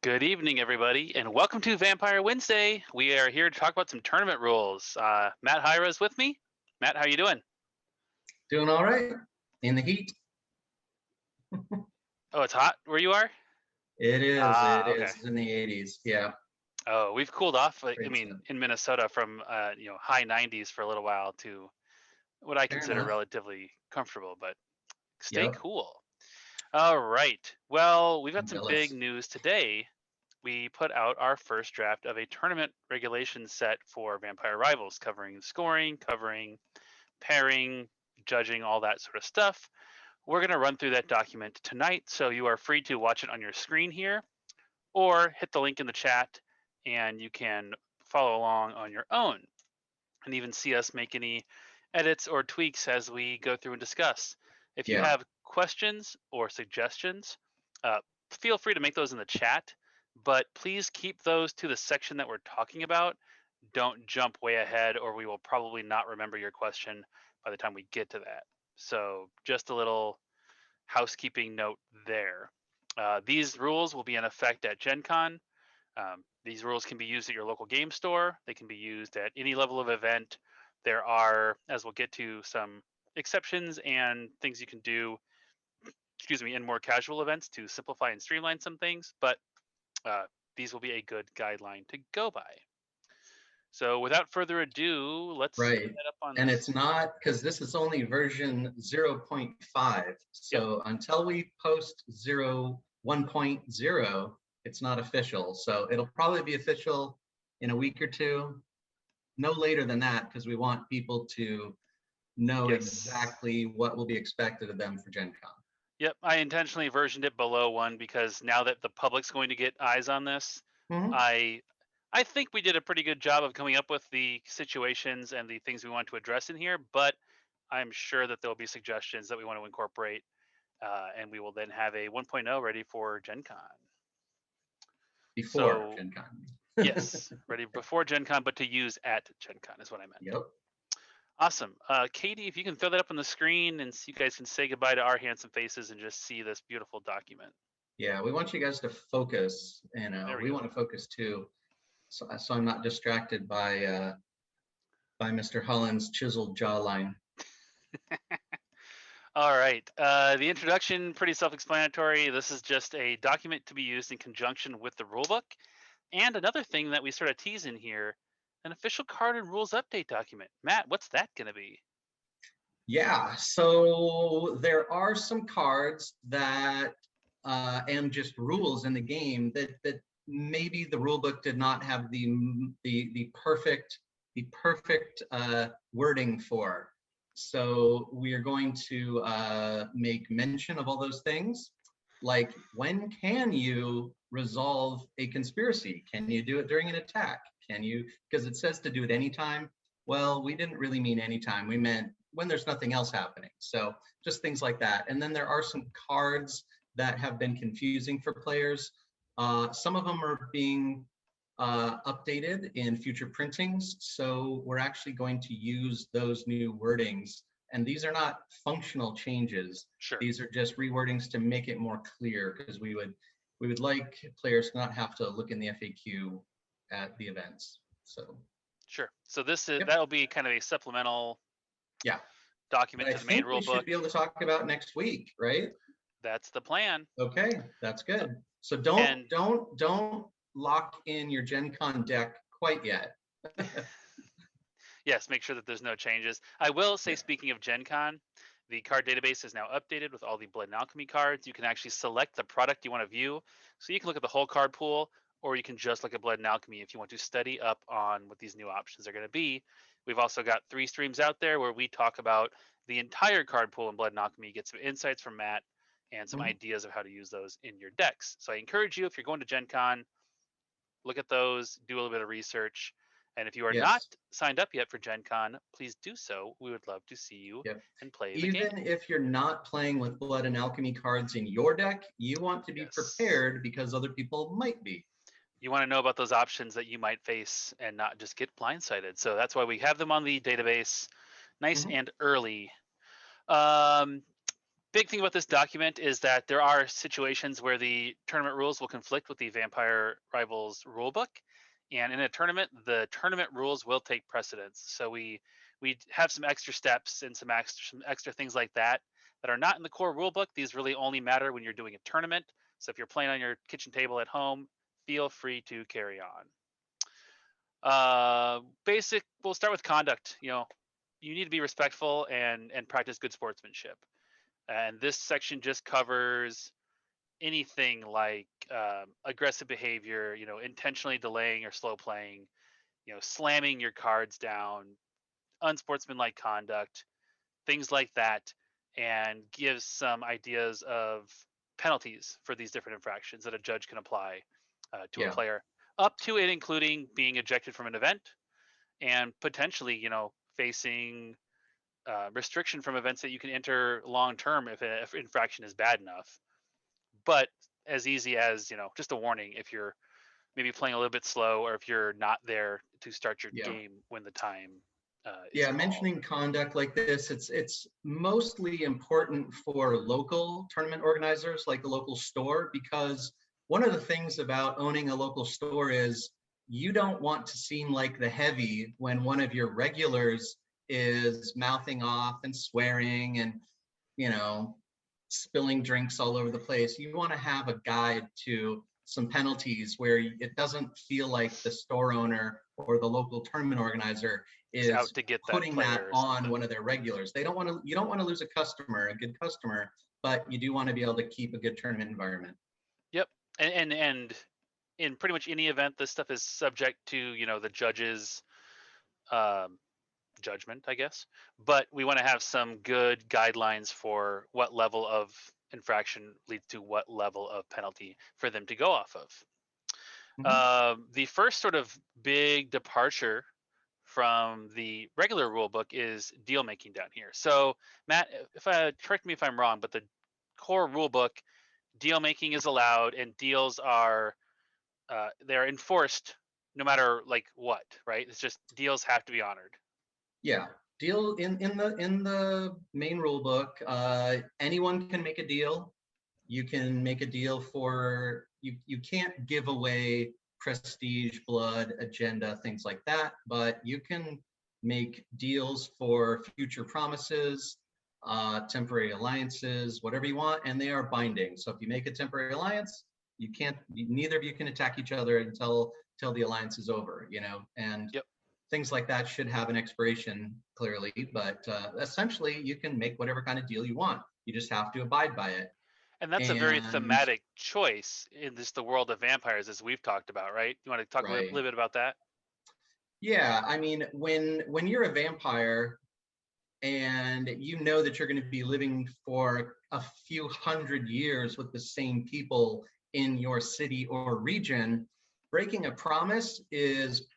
Good evening, everybody, and welcome to Vampire Wednesday. We are here to talk about some tournament rules. Matt Hyra is with me. Matt, how you doing? Doing all right in the heat. Oh, it's hot where you are? It is. Ah, It okay. is in the 80s. Yeah. Oh, we've cooled off. I Great mean, stuff. in Minnesota from high 90s for a little while to what I Fair consider enough. relatively comfortable, but stay Yep. cool. All right. Well, we've got I'm some big jealous. news today. We put out our first draft of a tournament regulation set for Vampire Rivals, covering scoring, covering pairing, judging, all that sort of stuff. We're going to run through that document tonight, so you are free to watch it on your screen here or hit the link in the chat and you can follow along on your own and even see us make any edits or tweaks as we go through and discuss. If you Yeah. have questions or suggestions, feel free to make those in the chat, but please keep those to the section that we're talking about. Don't jump way ahead or we will probably not remember your question by the time we get to that. So just a little housekeeping note there. These rules will be in effect at Gen Con. These rules can be used at your local game store. They can be used at any level of event. There are, as we'll get to, some exceptions and things you can do, in more casual events to simplify and streamline some things, but these will be a good guideline to go by. So without further ado, let's Right. get up on And this. it's not, because this is only version 0.5. So until we post 1.0, it's not official. So it'll probably be official in a week or two, no later than that, because we want people to know exactly what will be expected of them for Gen Con. Yep, I intentionally versioned it below 1 because now that the public's going to get eyes on this, I think we did a pretty good job of coming up with the situations and the things we want to address in here, but I'm sure that there'll be suggestions that we want to incorporate, and we will then have a 1.0 ready for Gen Con. Before Gen Con. Yes, ready before Gen Con, but to use at Gen Con is what I meant. Yep. Awesome. Katie, if you can throw that up on the screen and you guys can say goodbye to our handsome faces and just see this beautiful document. Yeah, we want you guys to focus, and we want to focus too, so I'm not distracted by Mr. Holland's chiseled jawline. All right. The introduction, pretty self-explanatory. This is just a document to be used in conjunction with the rulebook. And another thing that we sort of tease in here, an official card and rules update document. Matt, what's that going to be? Yeah, so there are some cards that and just rules in the game that maybe the rulebook did not have the perfect wording for. So we are going to make mention of all those things, like when can you resolve a conspiracy? Can you do it during an attack? Can you, because it says to do it anytime. Well, we didn't really mean anytime. We meant when there's nothing else happening. So just things like that. And then there are some cards that have been confusing for players. Some of them are being updated in future printings. So we're actually going to use those new wordings. And these are not functional changes. Sure. These are just rewordings to make it more clear, because we would like players to not have to look in the FAQ at the events. So sure. So this is that'll be kind of a supplemental document to the main rule book. We should be able to talk about next week, right? That's the plan. Okay, that's good. So don't lock in your Gen Con deck quite yet. Yes, make sure that there's no changes. I will say, speaking of Gen Con, the card database is now updated with all the Blood and Alchemy cards. You can actually select the product you want to view. So you can look at the whole card pool, or you can just look at Blood and Alchemy if you want to study up on what these new options are going to be. We've also got 3 streams out there where we talk about the entire card pool in Blood and Alchemy, get some insights from Matt, and some ideas of how to use those in your decks. So I encourage you, if you're going to Gen Con, look at those, do a little bit of research. And if you are not signed up yet for Gen Con, please do so. We would love to see you and play the game. Even if you're not playing with Blood and Alchemy cards in your deck, you want to be prepared because other people might be. You want to know about those options that you might face and not just get blindsided. So that's why we have them on the database nice and early. big thing about this document is that there are situations where the tournament rules will conflict with the Vampire Rivals rulebook, and in a tournament, the tournament rules will take precedence. So we have some extra steps and some extra things like that that are not in the core rulebook. These really only matter when you're doing a tournament. So if you're playing on your kitchen table at home, feel free to carry on. Basic. We'll start with conduct. You need to be respectful and practice good sportsmanship. And this section just covers anything like aggressive behavior, intentionally delaying or slow playing, slamming your cards down, unsportsmanlike conduct, things like that, and gives some ideas of penalties for these different infractions that a judge can apply to a Yeah. player, up to and including being ejected from an event and potentially, facing restriction from events that you can enter long term if an infraction is bad enough. But as easy as just a warning if you're maybe playing a little bit slow or if you're not there to start your Yeah. game when the time is Yeah, called. mentioning conduct like this, it's mostly important for local tournament organizers like the local store, because one of the things about owning a local store is you don't want to seem like the heavy when one of your regulars is mouthing off and swearing and, you know, spilling drinks all over the place. You want to have a guide to some penalties where it doesn't feel like the store owner or the local tournament organizer Is out is to get that putting that player or on something. one of their regulars. They don't want to, you don't want to lose a customer, a good customer, but you do want to be able to keep a good tournament environment. Yep. And in pretty much any event, this stuff is subject to the judge's um, judgment, I guess. But we want to have some good guidelines for what level of infraction leads to what level of penalty for them to go off of. Mhm. The first sort of big departure from the regular rule book is deal making down here. So Matt, if I correct me if I'm wrong, but the core rule book, deal making is allowed and deals are they're enforced no matter like what, right? It's just deals have to be honored. Yeah, deal in the main rule book. Anyone can make a deal. You can make a deal for you. You can't give away prestige, blood, agenda, things like that. But you can make deals for future promises, temporary alliances, whatever you want, and they are binding. So if you make a temporary alliance, you can't. Neither of you can attack each other until the alliance is over. And Yep. things like that should have an expiration clearly, but essentially you can make whatever kind of deal you want. You just have to abide by it. And that's a very And thematic choice in this the world of vampires, as we've talked about, right? You want to talk a right. little bit about that? Yeah, I mean, when you're a vampire and you know that you're going to be living for a few hundred years with the same people in your city or region, breaking a promise is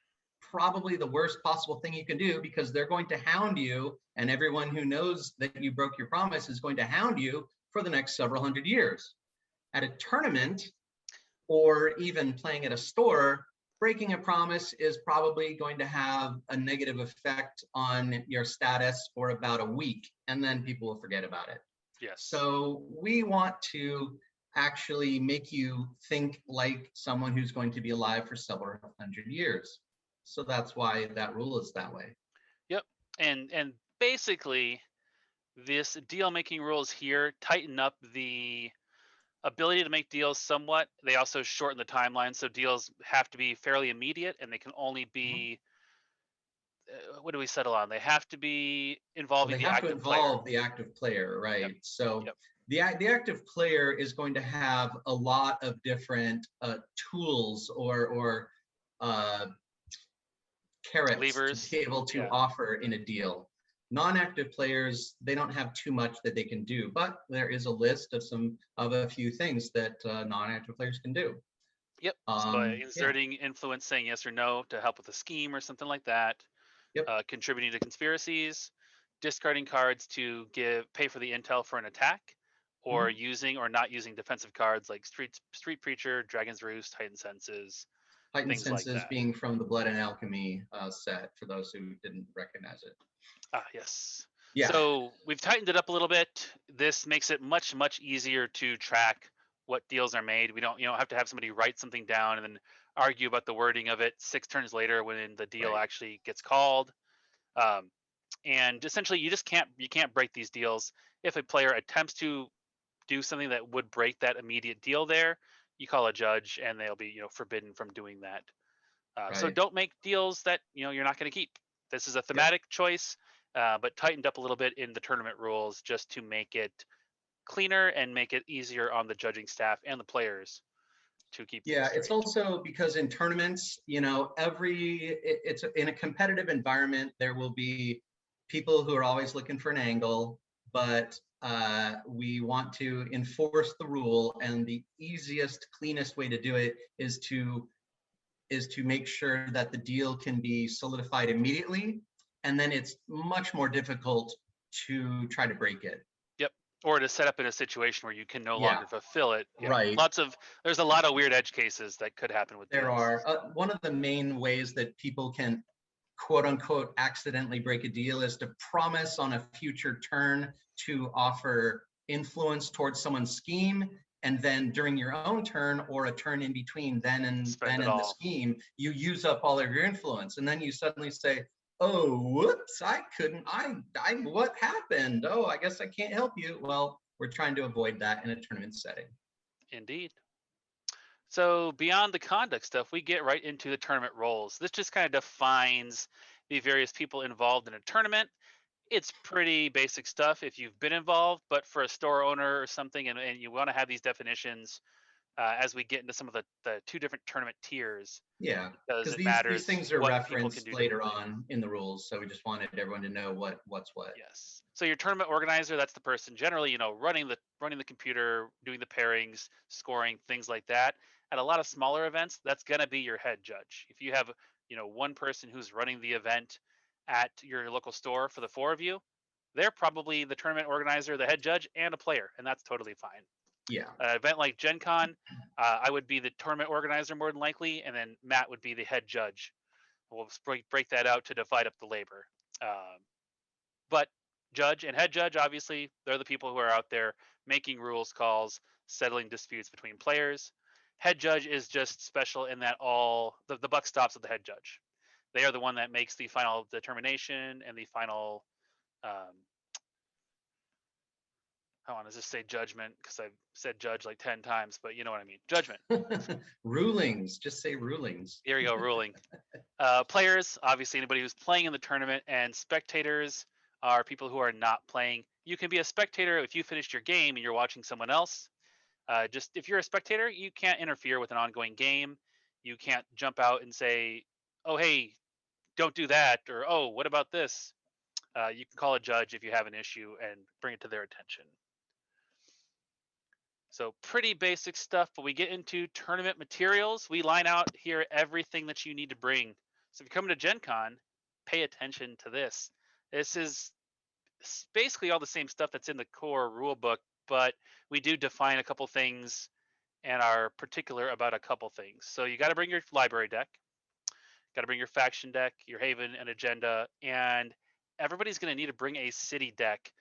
probably the worst possible thing you can do, because they're going to hound you, and everyone who knows that you broke your promise is going to hound you for the next several hundred years. At a tournament, or even playing at a store, breaking a promise is probably going to have a negative effect on your status for about a week, and then people will forget about it. Yes. So we want to actually make you think like someone who's going to be alive for several hundred years. So that's why that rule is that way. Yep. And basically this deal making rules here tighten up the ability to make deals somewhat. They also shorten the timeline, so deals have to be fairly immediate and they can only Mhm. be what do we settle on? They have to be Well, involving they the have to active player. involve the active player, Yep. right? So Yep. the active player is going to have a lot of different tools or uh, carrots to be Levers. able to Yeah. offer in a deal. Non-active players, they don't have too much that they can do, but there is a list of a few things that non-active players can do. Yep. So Yeah. inserting influence, saying yes or no to help with a scheme or something like that. Yep. Contributing to conspiracies, discarding cards to pay for the intel for an attack, or Mhm. using or not using defensive cards like Street Preacher, Dragon's Roost, Heightened Senses, Heightened things like senses that. being from the Blood and Alchemy set, for those who didn't recognize it. Ah, yes. Yeah, So we've tightened it up a little bit. This makes it much easier to track what deals are made. We don't you don't have to have somebody write something down and then argue about the wording of it 6 turns later when the deal right. actually gets called. Um, and essentially, you can't break these deals. If a player attempts to do something that would break that immediate deal there, you call a judge and they'll be forbidden from doing that. So Right. don't make deals that you're not going to keep. This is a Yep. thematic choice, but tightened up a little bit in the tournament rules just to make it cleaner and make it easier on the judging staff and the players to keep things Yeah, it's straight. also because in tournaments, it's in a competitive environment, there will be people who are always looking for an angle, but we want to enforce the rule, and the easiest, cleanest way to do it is to make sure that the deal can be solidified immediately, and then it's much more difficult to try to break it. Yep. Or to set up in a situation where you can no Yeah, longer fulfill it. Yeah. right. There's a lot of weird edge cases that could happen with There deals. are one of the main ways that people can quote unquote accidentally break a deal is to promise on a future turn to offer influence towards someone's scheme, and then during your own turn or a turn in between Spend then it and the all. scheme, you use up all of your influence, and then you suddenly say, oh whoops, I couldn't I what happened, oh I guess I can't help you. Well, we're trying to avoid that in a tournament setting. Indeed. So beyond the conduct stuff, we get right into the tournament roles. This just kind of defines the various people involved in a tournament. It's pretty basic stuff if you've been involved, but for a store owner or something, and you want to have these definitions as we get into some of the two different tournament tiers, Yeah, because because it these matters things are what people can referenced do later differently. on in the rules, so we just wanted everyone to know what's what. Yes. So your tournament organizer, that's the person generally, running the computer, doing the pairings, scoring, things like that. At a lot of smaller events, that's going to be your head judge. If you have, one person who's running the event at your local store for the four of you, they're probably the tournament organizer, the head judge, and a player, and that's totally fine. Yeah, An event like Gen Con, I would be the tournament organizer more than likely, and then Matt would be the head judge. We'll break that out to divide up the labor. Um, but judge and head judge, obviously, they're the people who are out there making rules calls, settling disputes between players. Head judge is just special in that all the buck stops with the head judge. They are the one that makes the final determination and the final. Um, I want to just say judgment because I've said judge like 10 times, but you know what I mean. Judgment. rulings. Just say rulings. Here we go. Ruling. Players, obviously, anybody who's playing in the tournament, and spectators are people who are not playing. You can be a spectator if you finished your game and you're watching someone else. Just if you're a spectator, you can't interfere with an ongoing game. You can't jump out and say, "Oh, hey, don't do that," or "Oh, what about this?" You can call a judge if you have an issue and bring it to their attention. So pretty basic stuff, but we get into tournament materials. We line out here everything that you need to bring. So if you're coming to Gen Con, pay attention to this. This is basically all the same stuff that's in the core rule book, but we do define a couple things and are particular about a couple things. So you got to bring your library deck, got to bring your faction deck, your haven and agenda, and everybody's going to need to bring a city deck.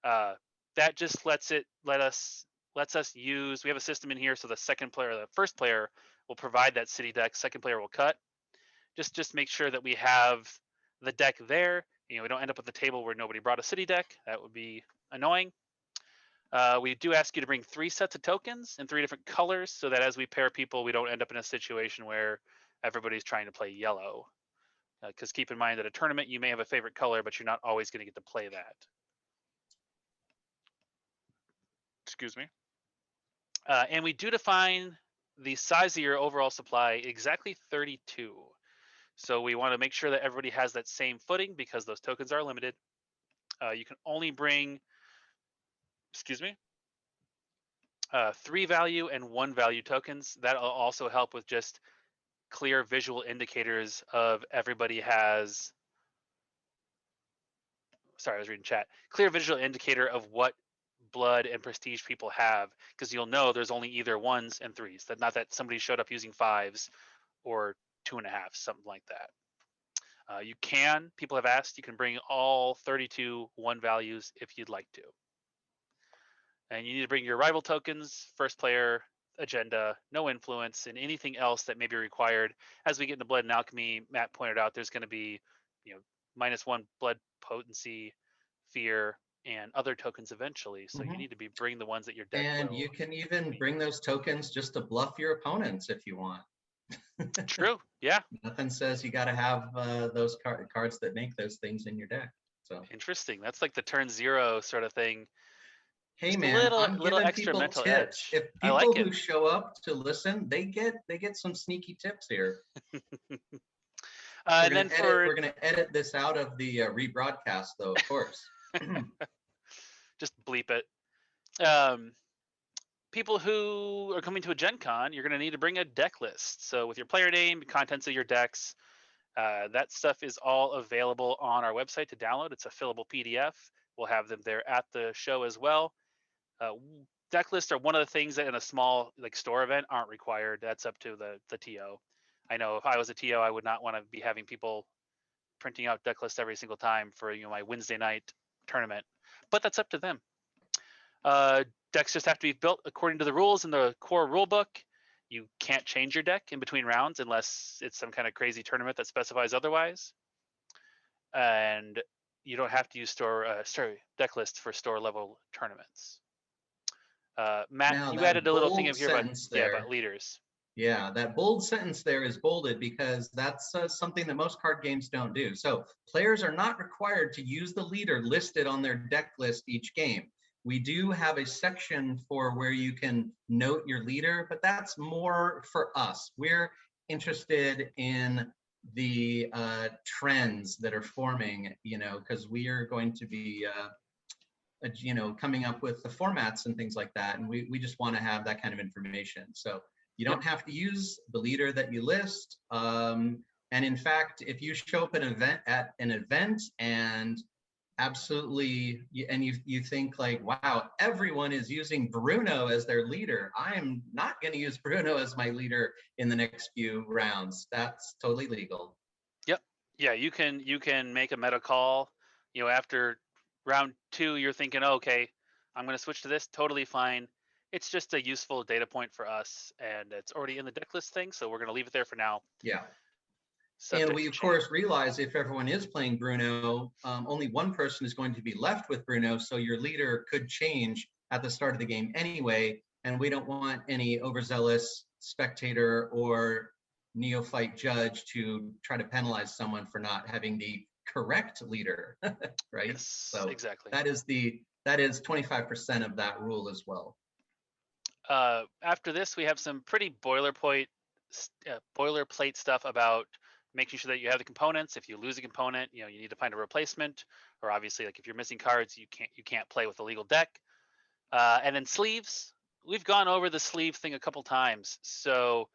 Uh, that just lets us use. We have a system in here, so the second player, the first player, will provide that city deck. Second player will cut. Just make sure that we have the deck there. We don't end up with a table where nobody brought a city deck. That would be annoying. We do ask you to bring 3 sets of tokens in 3 different colors, so that as we pair people, we don't end up in a situation where everybody's trying to play yellow. Because keep in mind that a tournament, you may have a favorite color, but you're not always going to get to play that. Excuse me. And we do define the size of your overall supply exactly 32. So we want to make sure that everybody has that same footing because those tokens are limited. You can only bring, excuse me, 3 value and 1 value tokens. That'll also help with just clear visual indicators of everybody has. Sorry, I was reading chat. Clear visual indicator of what blood and prestige people have, because you'll know there's only either 1s and 3s. That not that somebody showed up using 5s or 2.5, something like that. People have asked, you can bring all 32 1 values if you'd like to. And you need to bring your rival tokens, first player, agenda, no influence, and anything else that may be required. As we get into Blood and Alchemy, Matt pointed out there's going to be, -1 blood potency, fear, and other tokens eventually. So you need to be bring the ones that your deck And will. you can even bring those tokens just to bluff your opponents if you want. True. Yeah. Nothing says you got to have those cards that make those things in your deck. So Interesting. That's like the turn 0 sort of thing. hey Just man, I'm little giving extra people mental tips. edge. If I people like it. who show up to listen, they get some sneaky tips here. We're gonna edit this out of the rebroadcast, though, of course. Just bleep it. People who are coming to a Gen Con, you're going to need to bring a deck list. So with your player name, contents of your decks, that stuff is all available on our website to download. It's a fillable PDF. We'll have them there at the show as well. Deck lists are one of the things that in a small store event aren't required. That's up to the TO. I know if I was a TO, I would not want to be having people printing out deck lists every single time for my Wednesday night tournament, but that's up to them. Decks just have to be built according to the rules in the core rule book. You can't change your deck in between rounds unless it's some kind of crazy tournament that specifies otherwise. And you don't have to use deck lists for store level tournaments. Matt, now, you added a little thing here about leaders. Yeah, that bold sentence there is bolded because that's something that most card games don't do. So players are not required to use the leader listed on their deck list each game. We do have a section for where you can note your leader, but that's more for us. We're interested in the trends that are forming, because we are going to be coming up with the formats and things like that. And we just want to have that kind of information. So you don't have to use the leader that you list. And in fact, if you show up at an event and absolutely, and you think like, wow, everyone is using Bruno as their leader, I am not going to use Bruno as my leader in the next few rounds. That's totally legal. Yep. Yeah, you can make a meta call. After round 2, you're thinking, oh, okay, I'm going to switch to this. Totally fine. It's just a useful data point for us, and it's already in the deck list thing, so we're going to leave it there for now. Yeah. And we, of course, realize if everyone is playing Bruno, only one person is going to be left with Bruno, so your leader could change at the start of the game anyway, and we don't want any overzealous spectator or neophyte judge to try to penalize someone for not having the correct leader, right? Yes, so exactly. That is 25% of that rule as well. After this, we have some pretty boilerplate stuff about making sure that you have the components. If you lose a component, you need to find a replacement, or obviously, if you're missing cards, you can't play with a legal deck. And then sleeves. We've gone over the sleeve thing a couple times. So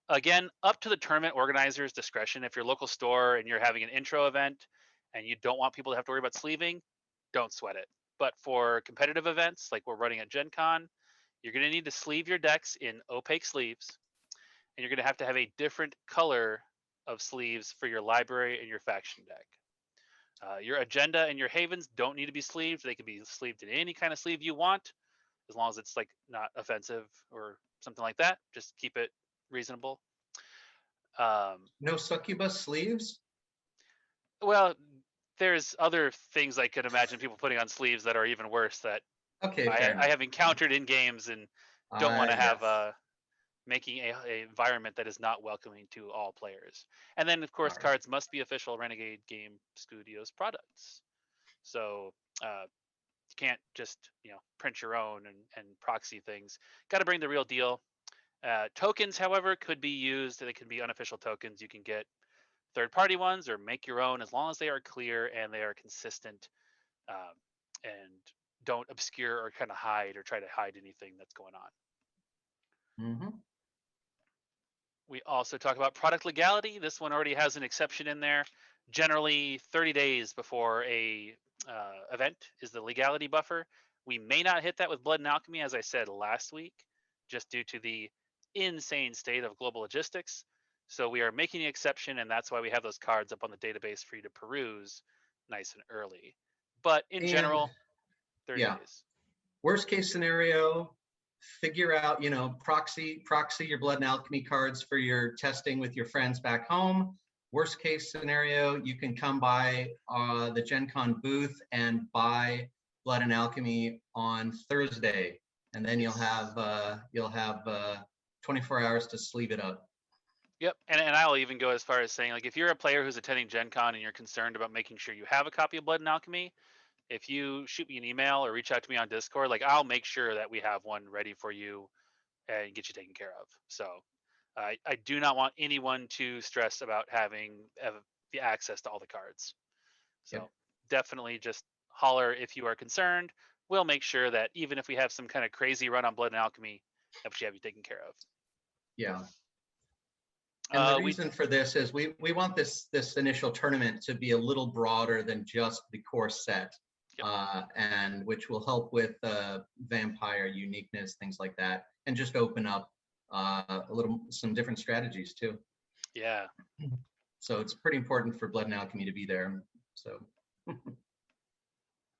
again, up to the tournament organizer's discretion. If you're a local store and you're having an intro event and you don't want people to have to worry about sleeving, don't sweat it. But for competitive events, like we're running at Gen Con, you're going to need to sleeve your decks in opaque sleeves, and you're going to have a different color of sleeves for your library and your faction deck. Your agenda and your havens don't need to be sleeved. They can be sleeved in any kind of sleeve you want, as long as it's not offensive or something like that. Just keep it reasonable. No succubus sleeves? Well, there's other things I could imagine people putting on sleeves that are even worse that I have encountered in games and don't want to have making a environment that is not welcoming to all players. And then, of course, cards must be official Renegade Game Studios products. So you can't just print your own and proxy things. Got to bring the real deal. Tokens, however, could be used. They can be unofficial tokens. You can get third-party ones or make your own, as long as they are clear and they are consistent, and don't obscure or kind of hide or try to hide anything that's going on. Mm-hmm. We also talk about product legality. This one already has an exception in there. Generally, 30 days before a event is the legality buffer. We may not hit that with Blood and Alchemy, as I said last week, just due to the insane state of global logistics. So we are making the exception, and that's why we have those cards up on the database for you to peruse nice and early. But in And general, 30 yeah, days. worst case scenario, figure out, proxy your blood and alchemy cards for your testing with your friends back home. Worst case scenario, you can come by the Gen Con booth and buy blood and alchemy on Thursday, and then you'll have 24 hours to sleeve it up. Yep, and I'll even go as far as saying, like, if you're a player who's attending Gen Con and you're concerned about making sure you have a copy of Blood and Alchemy, if you shoot me an email or reach out to me on Discord, like, I'll make sure that we have one ready for you and get you taken care of. So I do not want anyone to stress about having the access to all the cards. So Yep. definitely just holler if you are concerned. We'll make sure that even if we have some kind of crazy run on Blood and Alchemy, that we have you taken care of. Yeah. And the We reason for this is we want this initial tournament to be a little broader than just the core set, and which will help with vampire uniqueness, things like that, and just open up some different strategies too. Yeah. So it's pretty important for Blood and Alchemy to be there. So.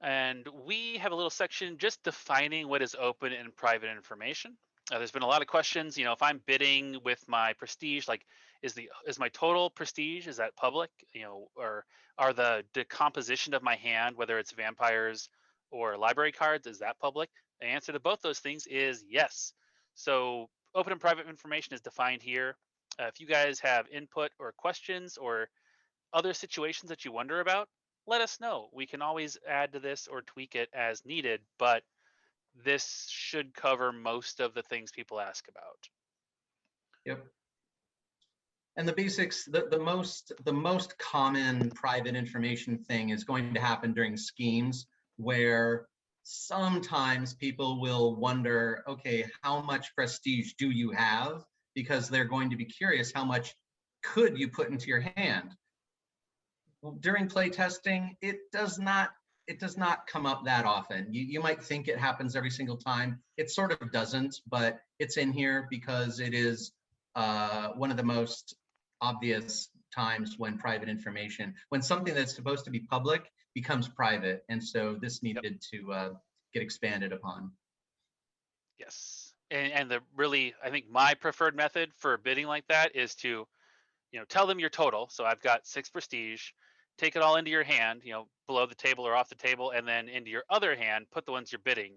And we have a little section just defining what is open and private information. There's been a lot of questions. If I'm bidding with my prestige, like, is my total prestige, is that public? Or are the decomposition of my hand, whether it's vampires or library cards, is that public? The answer to both those things is yes. So open and private information is defined here. If you guys have input or questions or other situations that you wonder about, let us know. We can always add to this or tweak it as needed, but this should cover most of the things people ask about. Yep. And the basics, the most common private information thing is going to happen during schemes, where sometimes people will wonder, okay, how much prestige do you have? Because they're going to be curious, how much could you put into your hand? During play testing, it does not come up that often. You might think it happens every single time. It sort of doesn't, but it's in here because it is one of the most obvious times when when something that's supposed to be public becomes private. And so this needed to get expanded upon. Yes. And I think my preferred method for bidding like that is to, tell them your total. So I've got 6 prestige, take it all into your hand, below the table or off the table, and then into your other hand, put the ones you're bidding.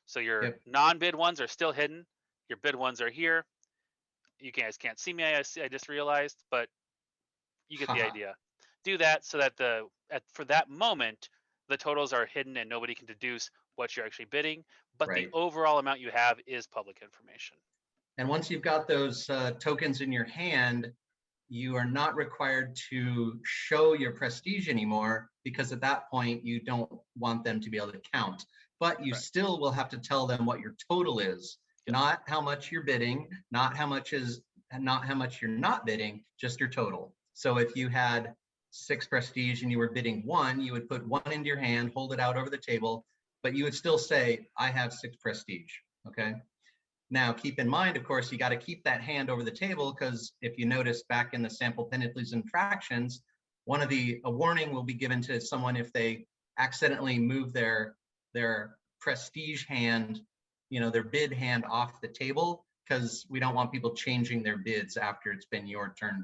So your non-bid ones are still hidden. Your bid ones are here. You guys can't see me, I just realized, but you get the idea. Do that so that for that moment, the totals are hidden and nobody can deduce what you're actually bidding, but the overall amount you have is public information. And once you've got those tokens in your hand, you are not required to show your prestige anymore, because at that point you don't want them to be able to count. But you still will have to tell them what your total is, not how much you're bidding, not how much you're not bidding, just your total. So if you had 6 prestige and you were bidding 1, you would put 1 into your hand, hold it out over the table, but you would still say, I have 6 prestige, okay? Now, keep in mind, of course, you got to keep that hand over the table, because if you notice back in the sample penalties and fractions, a warning will be given to someone if they accidentally move their prestige hand, their bid hand off the table, because we don't want people changing their bids after it's been your turn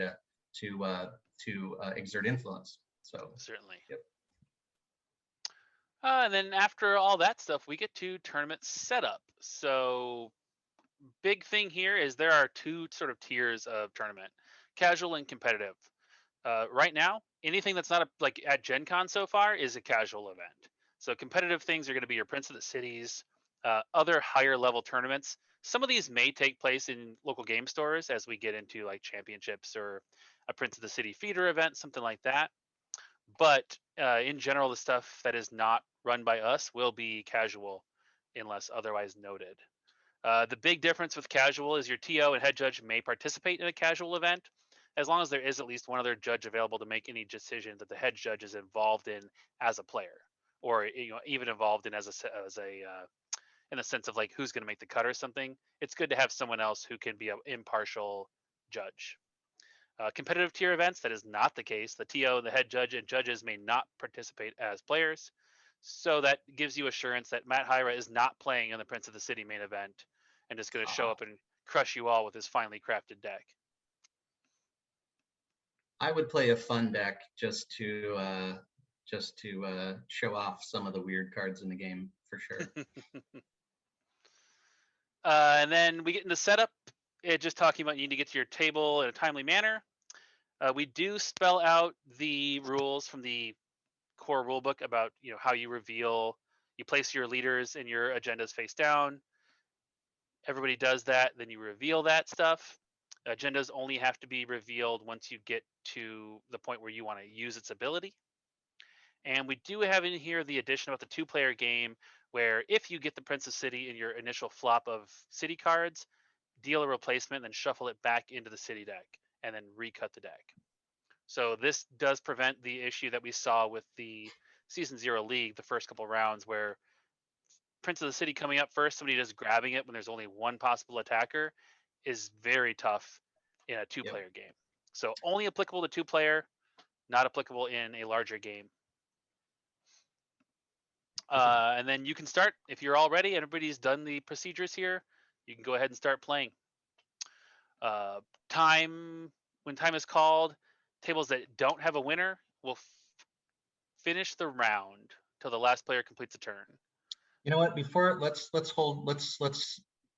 to exert influence. So certainly. Yep. And then after all that stuff, we get to tournament setup. So big thing here is there are 2 sort of tiers of tournament: casual and competitive. Right now, anything that's not like at Gen Con so far is a casual event. So competitive things are going to be your Prince of the Cities, other higher level tournaments. Some of these may take place in local game stores as we get into like championships or a Prince of the City feeder event, something like that. But in general, the stuff that is not run by us will be casual unless otherwise noted. The big difference with casual is your TO and head judge may participate in a casual event, as long as there is at least one other judge available to make any decision that the head judge is involved in as a player, or even involved in as a in the sense of like who's going to make the cut or something. It's good to have someone else who can be an impartial judge. Competitive tier events, that is not the case. The TO, the head judge, and judges may not participate as players. So that gives you assurance that Matt Hyra is not playing in the Prince of the City main event and is going to show up and crush you all with his finely crafted deck. I would play a fun deck just to show off some of the weird cards in the game for sure. And then we get into setup. Just talking about you need to get to your table in a timely manner. We do spell out the rules from the core rulebook about how you place your leaders and your agendas face down. Everybody does that, then you reveal that stuff. Agendas only have to be revealed once you get to the point where you want to use its ability. And we do have in here the addition about the 2-player game, where if you get the Prince of City in your initial flop of city cards, deal a replacement, then shuffle it back into the city deck, and then recut the deck. So this does prevent the issue that we saw with the Season 0 League, the first couple rounds, where Prince of the City coming up first, somebody just grabbing it when there's only one possible attacker is very tough in a 2-player game. So only applicable to 2-player, not applicable in a larger game. And then you can start, if you're all ready, everybody's done the procedures here, you can go ahead and start playing. When time is called, tables that don't have a winner will finish the round till the last player completes a turn. You know what? Before let's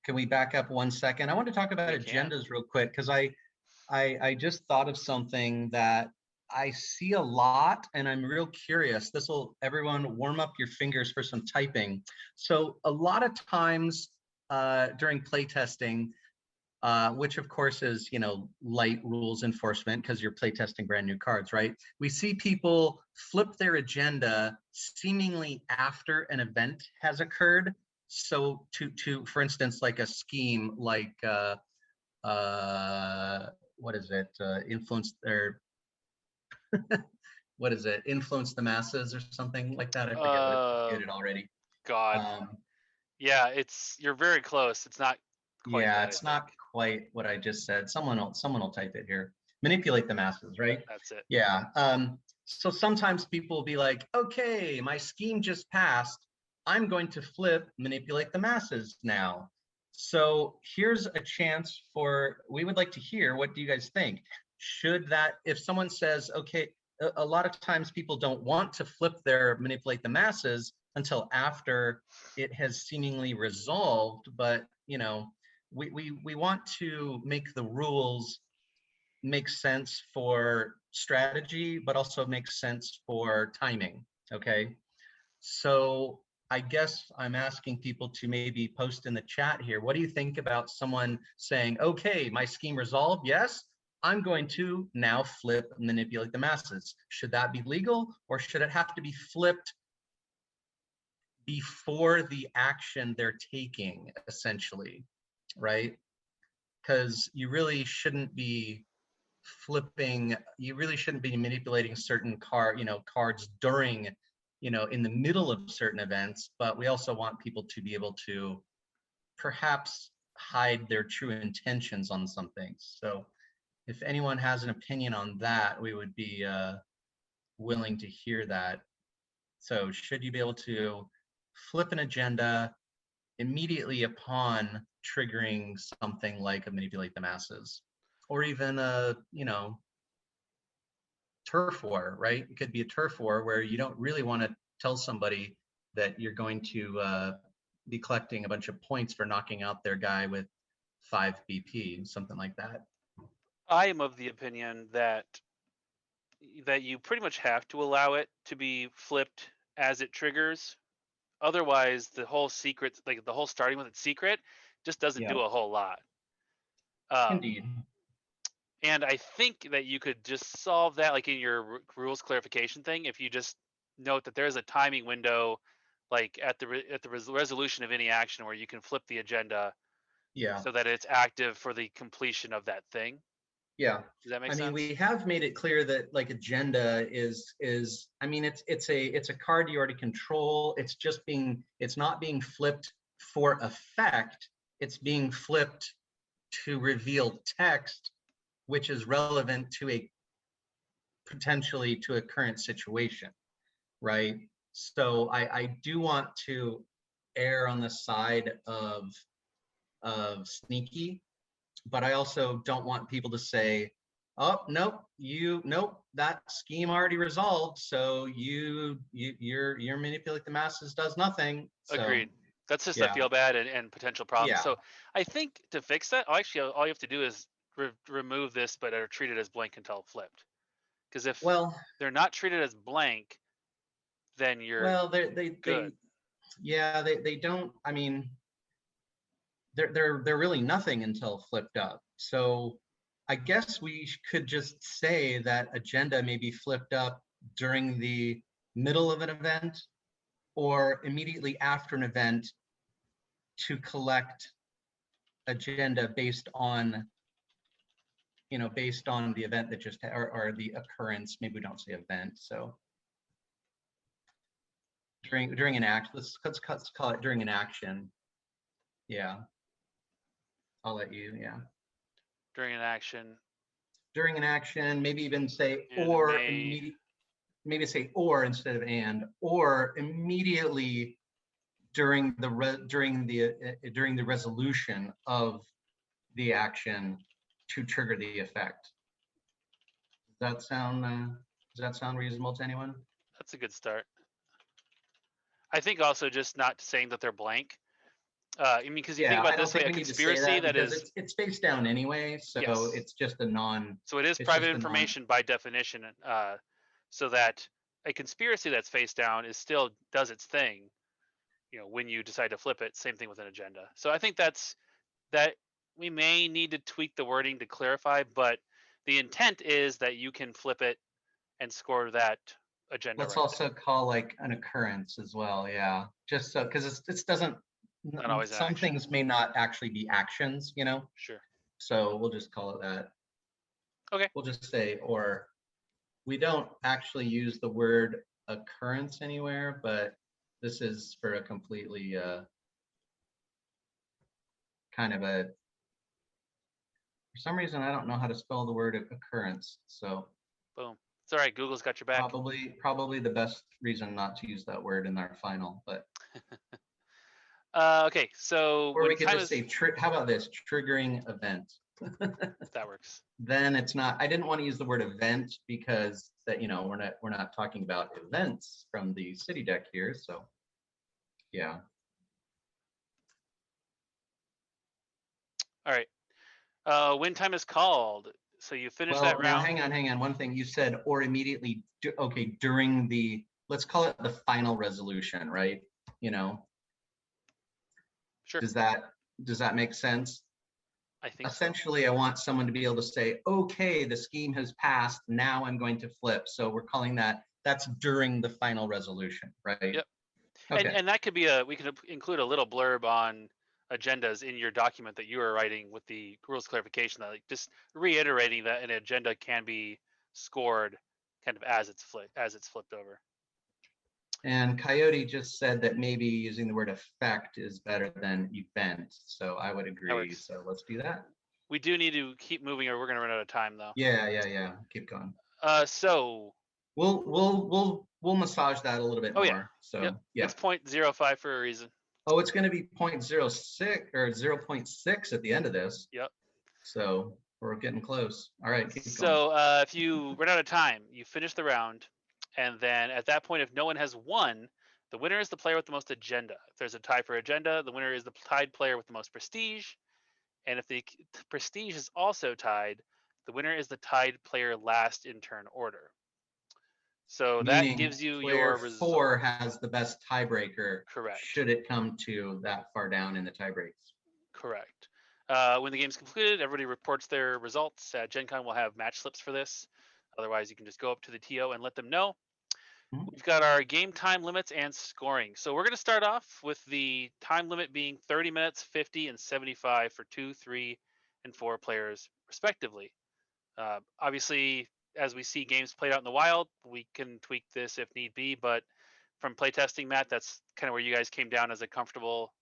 can we back up 1 second? I want to talk about agendas real quick because I just thought of something that I see a lot, and I'm real curious. Everyone warm up your fingers for some typing. So a lot of times during playtesting, which of course is, light rules enforcement because you're playtesting brand new cards, right? We see people flip their agenda seemingly after an event has occurred. So to for instance, like a scheme like what is it? Influence or what is it? Influence the masses or something like that. I forget it already. God. Yeah, you're very close. It's not quite that, it's not quite what I just said. Someone will type it here. Manipulate the masses, right? That's it. Yeah. So sometimes people will be like, okay, my scheme just passed. I'm going to flip manipulate the masses now. So here's a chance we would like to hear, what do you guys think? If someone says, okay, a lot of times people don't want to flip their manipulate the masses until after it has seemingly resolved, but we want to make the rules make sense for strategy, but also make sense for timing, okay? So I guess I'm asking people to maybe post in the chat here, what do you think about someone saying, okay, my scheme resolved, yes, I'm going to now flip manipulate the masses. Should that be legal, or should it have to be flipped before the action they're taking, essentially, right? Because you really shouldn't be manipulating certain cards during, in the middle of certain events, but we also want people to be able to perhaps hide their true intentions on some things. So if anyone has an opinion on that, we would be willing to hear that. So should you be able to flip an agenda immediately upon triggering something like a manipulate the masses, or even a turf war, right? It could be a turf war where you don't really want to tell somebody that you're going to be collecting a bunch of points for knocking out their guy with 5 BP, something like that. I am of the opinion that you pretty much have to allow it to be flipped as it triggers. Otherwise, the whole secret, like the whole starting with its secret, just doesn't do a whole lot. Indeed. And I think that you could just solve that, like in your rules clarification thing, if you just note that there's a timing window, like at the resolution of any action, where you can flip the agenda, so that it's active for the completion of that thing. Yeah. Does that make sense? I mean, we have made it clear that like agenda is I mean, it's a card you already control. It's not being flipped for effect. It's being flipped to reveal text which is relevant to potentially to a current situation, right? So I do want to err on the side of sneaky, but I also don't want people to say, oh nope, that scheme already resolved, so you're manipulate the masses does nothing. So Agreed. That's just a yeah, feel bad and potential problem. yeah. So I think to fix that, actually, all you have to do is remove this, but are treated as blank until flipped. Because if Well, they're not treated as blank, then you're well, they good. yeah, they don't. I mean, they're really nothing until flipped up. So I guess we could just say that agenda may be flipped up during the middle of an event or immediately after an event to collect agenda based on based on the event that just or the occurrence. Maybe we don't say event. So during an act, let's call it during an action. Yeah, I'll let you. Yeah, During an action, during an action, maybe even say and it or may immediate, maybe say or instead of and, or immediately during the resolution of the action to trigger the effect. Does that sound reasonable to anyone? that's a good start. I think also just not saying that they're blank. I mean, because you think Yeah, about I it don't this way, think a we need to say conspiracy that that because is it's face down anyway, so yes. it's just a non. So it is It's private just a non. information by definition. So that a conspiracy that's face down is still does its thing. When you decide to flip it, same thing with an agenda. So I think that we may need to tweak the wording to clarify, but the intent is that you can flip it and score that agenda Let's right there. also call like an occurrence as well. Yeah, just so because it doesn't. Not always an Some action. things may not actually be actions, Sure. So we'll just call it that. Okay. We'll just say or. We don't actually use the word occurrence anywhere, but this is for a completely kind of a. For some reason, I don't know how to spell the word occurrence, so Boom. It's all right. Google's got your back. probably the best reason not to use that word in our final, but. Okay. So Or we when could time just is say, how about this, triggering event? that works. Then it's not, I didn't want to use the word event because that, we're not talking about events from the city deck here, so yeah. All right. When time is called. So you finish that Well, now round. hang on. One thing you said, or immediately, okay, during the, let's call it the final resolution, right? Sure. Does that make sense? I think so. Essentially, I want someone to be able to say, okay, the scheme has passed. Now I'm going to flip. So we're calling that's during the final resolution, right? Yep. Okay. And that could be we could include a little blurb on agendas in your document that you are writing with the rules clarification, that like just reiterating that an agenda can be scored kind of as it's flipped over. And Coyote just said that maybe using the word effect is better than event. So I would That agree. works. So let's do that. We do need to keep moving or we're going to run out of time though. Yeah. Keep going. So We'll massage that a little bit oh yeah. more. Yep. So yeah. It's 0.05 for a reason. Oh, it's going to be 0.06 or 0.6 at the end of this. Yep. So we're getting close. All right, keep going. So if you run out of time, you finish the round, and then at that point, if no one has won, the winner is the player with the most agenda. If there's a tie for agenda, the winner is the tied player with the most prestige. And if the prestige is also tied, the winner is the tied player last in turn order. So that Meaning gives you player your 4 result. has the best tiebreaker. Correct. Should it come to that far down in the tiebreaks. Correct. When the game's completed, everybody reports their results. Gen Con will have match slips for this. Otherwise, you can just go up to the TO and let them know. We've got our game time limits and scoring. So we're going to start off with the time limit being 30 minutes, 50, and 75 for 2, 3, and 4 players, respectively. Obviously, as we see games played out in the wild, we can tweak this if need be. But from playtesting, Matt, that's kind of where you guys came down as a comfortable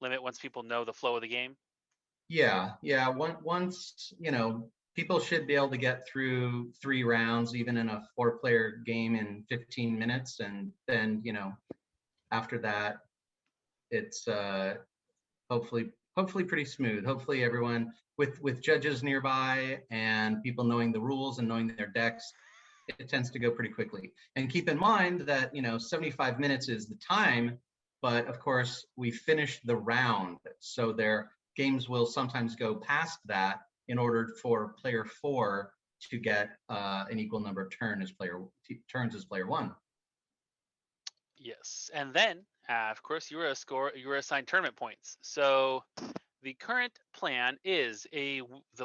limit once people know the flow of the game. Yeah. Once people should be able to get through 3 rounds, even in a 4-player game in 15 minutes. And then, after that, it's hopefully pretty smooth. Hopefully everyone with judges nearby and people knowing the rules and knowing their decks, it tends to go pretty quickly. And keep in mind that 75 minutes is the time, but of course we finish the round, so their games will sometimes go past that in order for player 4 to get an equal number of turns as player 1. Yes, and then of course you were assigned tournament points. So the current plan is the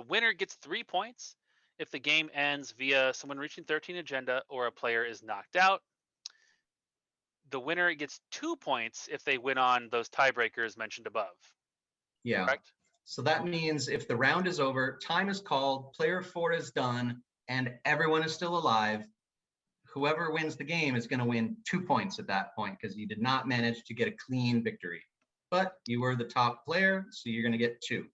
winner gets 3 points if the game ends via someone reaching 13 agenda or a player is knocked out. The winner gets 2 points if they win on those tiebreakers mentioned above. Yeah. Correct? So that means if the round is over, time is called, player 4 is done, and everyone is still alive, whoever wins the game is going to win 2 points at that point because you did not manage to get a clean victory. But you were the top player, so you're going to get 2.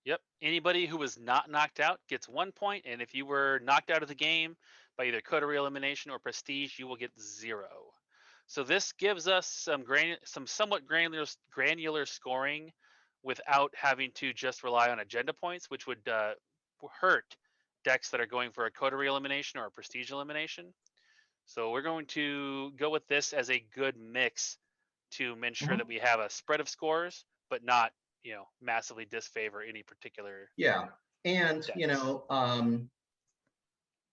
Yep. Anybody who was not knocked out gets 1 point, and if you were knocked out of the game by either coterie elimination or prestige, you will get 0. So this gives us some somewhat granular scoring without having to just rely on agenda points, which would hurt decks that are going for a coterie elimination or a prestige elimination. So we're going to go with this as a good mix to ensure that we have a spread of scores, but not massively disfavor any particular. Yeah, and decks.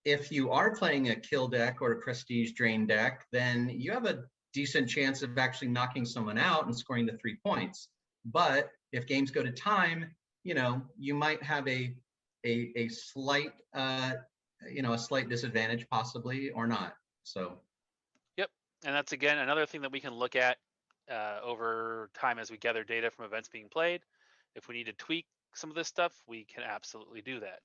If you are playing a kill deck or a prestige drain deck, then you have a decent chance of actually knocking someone out and scoring the 3 points. But if games go to time, you might have a slight a slight disadvantage possibly, or not. So Yep, and that's again another thing that we can look at over time as we gather data from events being played. If we need to tweak some of this stuff, we can absolutely do that.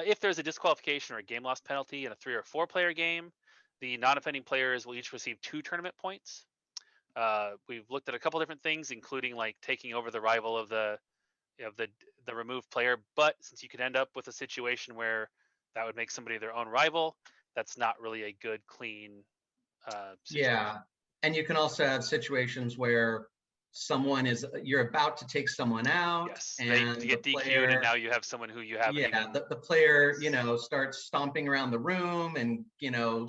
If there's a disqualification or a game loss penalty in a 3 or 4 player game, the non-offending players will each receive 2 tournament points. We've looked at a couple different things, including like taking over the rival of the removed player. But since you could end up with a situation where that would make somebody their own rival, that's not really a good, clean situation. yeah, and you can also have situations where you're about to take someone out, Yes, and they get the DQ'd, and player, now you have someone who you haven't even. the player starts stomping around the room and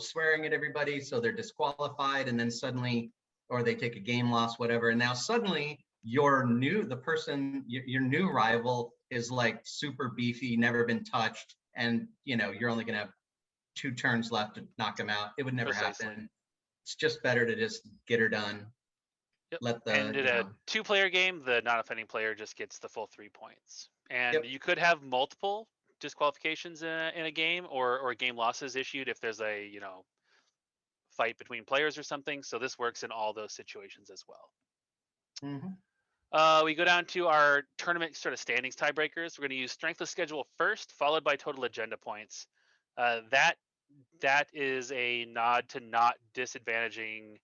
swearing at everybody, so they're disqualified, and then suddenly, or they take a game loss, whatever, and now suddenly your new rival is like super beefy, never been touched, and you're only gonna have 2 turns left to knock him out. It would never Precisely. happen. It's just better to just get her done. Yep. And in a 2-player game, the non-offending player just gets the full 3 points. And you could have multiple disqualifications in a game or game losses issued if there's a fight between players or something. So this works in all those situations as well. We go down to our tournament sort of standings tiebreakers. We're going to use strength of schedule first, followed by total agenda points. That is a nod to not disadvantaging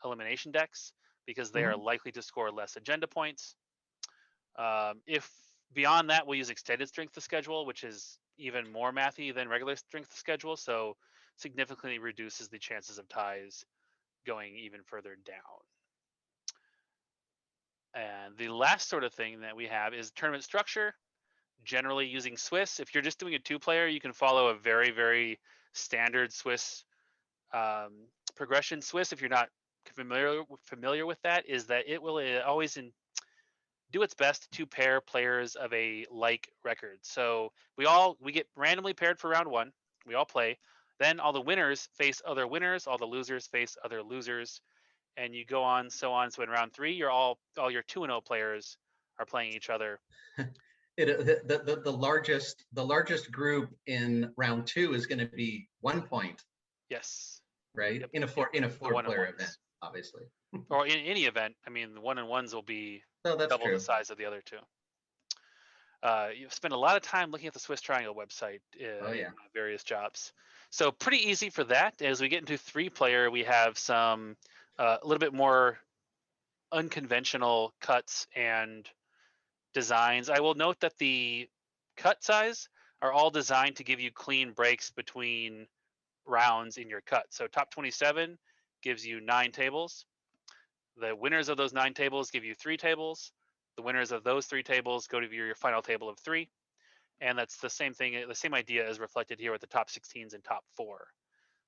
elimination decks because they are likely to score less agenda points. If beyond that, we'll use extended strength of schedule, which is even more mathy than regular strength of schedule, so significantly reduces the chances of ties going even further down. And the last sort of thing that we have is tournament structure, generally using Swiss. If you're just doing a 2-player, you can follow a very, very standard Swiss progression. Swiss, if you're not familiar with that, is that it will always do its best to pair players of a like record. So we get randomly paired for round 1. We all play. Then all the winners face other winners. All the losers face other losers, and you go on so on. So in round 3, all your 2-0 players are playing each other. The largest group in round 2 is going to be 1 point. Yes. Right. Yep. In a 4-player event, obviously. Or in any event, I mean, the 1-on-1s will be double the size of the other 2. You spend a lot of time looking at the Swiss Triangle website in various jobs. So pretty easy for that. As we get into 3-player, we have some a little bit more unconventional cuts and designs. I will note that the cut size are all designed to give you clean breaks between rounds in your cut. So top 27 gives you 9 tables. The winners of those 9 tables give you 3 tables. The winners of those 3 tables go to your final table of 3. And that's the same thing. The same idea is reflected here with the top 16s and top 4.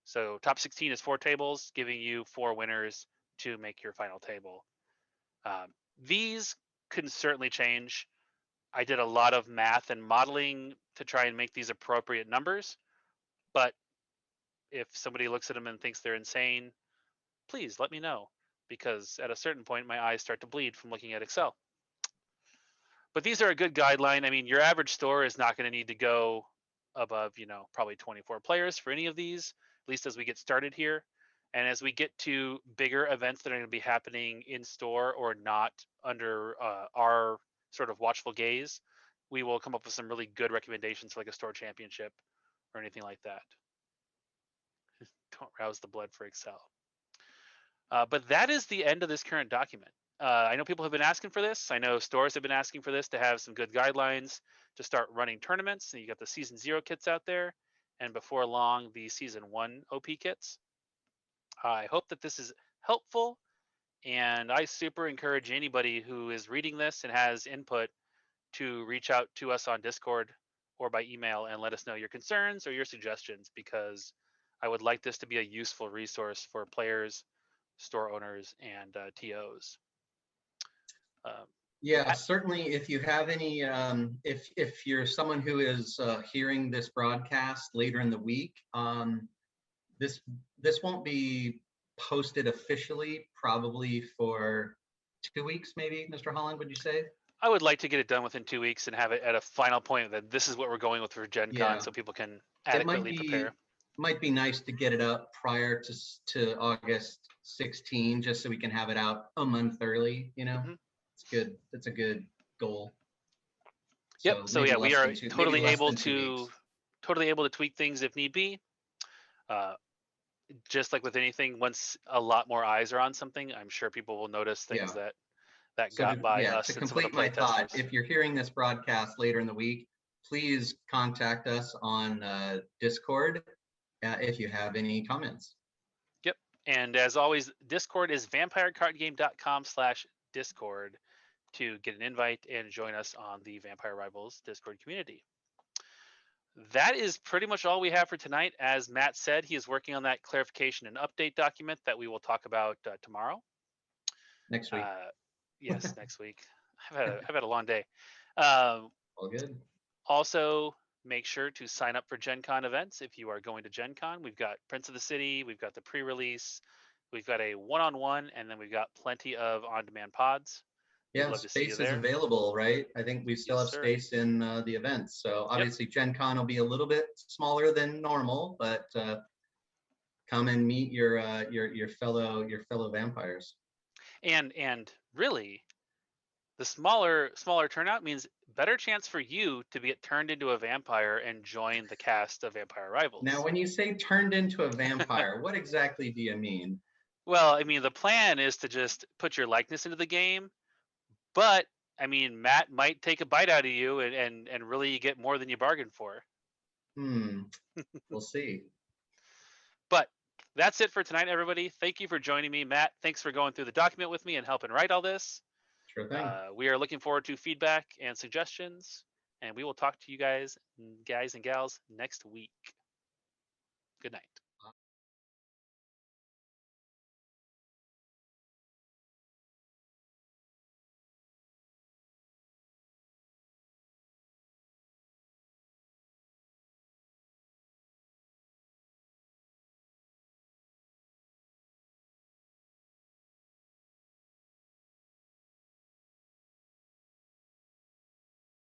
So top 16 is 4 tables, giving you 4 winners to make your final table. These can certainly change. I did a lot of math and modeling to try and make these appropriate numbers. But if somebody looks at them and thinks they're insane, please let me know, because at a certain point my eyes start to bleed from looking at Excel. But these are a good guideline. I mean, your average store is not going to need to go above, probably 24 players for any of these, at least as we get started here. And as we get to bigger events that are going to be happening in store or not under our sort of watchful gaze, we will come up with some really good recommendations for like a store championship or anything like that. Don't rouse the blood for Excel. But that is the end of this current document. I know people have been asking for this. I know stores have been asking for this to have some good guidelines to start running tournaments. And you got the season 0 kits out there, and before long, the season 1 OP kits. I hope that this is helpful, and I super encourage anybody who is reading this and has input to reach out to us on Discord or by email and let us know your concerns or your suggestions, because I would like this to be a useful resource for players, store owners, and TOs. Yeah, certainly. If you have any, if you're someone who is hearing this broadcast later in the week, this won't be posted officially probably for 2 weeks, maybe, Mr. Holland, would you say? I would like to get it done within 2 weeks and have it at a final point that this is what we're going with for Gen Con, Yeah. so people can It adequately prepare. might be nice to get it up prior to August 16, just so we can have it out a month early. It's good. That's a good goal. Yep. So maybe yeah, we are maybe less than 2 weeks. totally able to tweak things if need be. Just like with anything, once a lot more eyes are on something, I'm sure people will notice things that got by us. To and some of the complete my thought, testers. if you're hearing this broadcast later in the week, please contact us on Discord if you have any comments. Yep. And as always, Discord is vampirecardgame.com/Discord to get an invite and join us on the Vampire Rivals Discord community. That is pretty much all we have for tonight. As Matt said, he is working on that clarification and update document that we will talk about tomorrow. Next week. Yes, next week. I've had a long day. All good. Also, make sure to sign up for Gen Con events if you are going to Gen Con. We've got Prince of the City, we've got the pre-release, we've got a one-on-one, and then we've got plenty of on-demand pods. Yeah, space is available, right? I think we still have space in the events. So obviously Gen Con will be a little bit smaller than normal, but come and meet your fellow vampires. And really, the smaller turnout means better chance for you to get turned into a vampire and join the cast of Vampire Rivals. Now, when you say turned into a vampire, what exactly do you mean? Well, I mean, the plan is to just put your likeness into the game, but I mean, Matt might take a bite out of you and really get more than you bargained for. We'll see. But that's it for tonight, everybody. Thank you for joining me. Matt, thanks for going through the document with me and helping write all this. Sure thing. We are looking forward to feedback and suggestions, and we will talk to you guys and gals next week. Good night.